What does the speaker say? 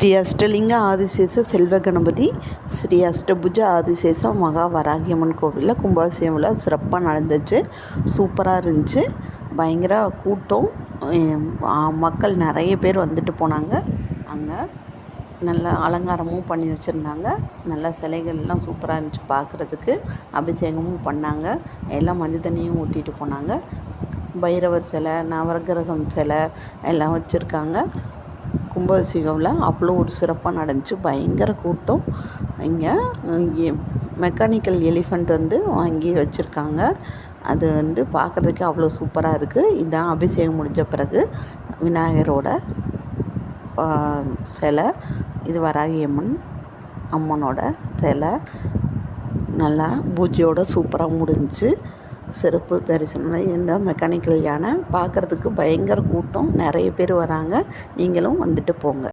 ஸ்ரீ அஷ்டலிங்க ஆதிசேஷ செல்வ கணபதி ஸ்ரீ அஷ்டபுஜ ஆதிசேஷ மகா வராகியம்மன் கோவிலில் கும்பாபிஷேகம் விழா சிறப்பாக நடந்துச்சு. சூப்பராக இருந்துச்சு. பயங்கர கூட்டம். மக்கள் நிறைய பேர் வந்துட்டு போனாங்க. அங்கே நல்ல அலங்காரமும் பண்ணி வச்சுருந்தாங்க. நல்ல சிலைகள்லாம் சூப்பராக இருந்துச்சு பார்க்குறதுக்கு. அபிஷேகமும் பண்ணாங்க. எல்லாம் மஞ்சள் தண்ணியும் ஊற்றிட்டு போனாங்க. பைரவர் சிலை, நவகிரகம் சிலை எல்லாம் வச்சுருக்காங்க. கும்பாபிஷேகம்ல அவ்வளோ ஒரு சிறப்பாக நடந்துச்சு. பயங்கர கூட்டம். இங்கே மெக்கானிக்கல் எலிஃபண்ட் வாங்கி வச்சுருக்காங்க. அது பார்க்குறதுக்கு அவ்வளோ சூப்பராக இருக்குது. இதுதான் அபிஷேகம் முடிஞ்ச பிறகு விநாயகரோட சிலை. இது வராகியம்மன் அம்மனோட சிலை. நல்லா பூஜையோட சூப்பராக முடிஞ்சிச்சு. சிறப்பு தரிசனம். இந்த மெக்கானிக்கல் யானை பார்க்குறதுக்கு பயங்கர கூட்டம். நிறைய பேர் வராங்க. நீங்களும் வந்துட்டு போங்க.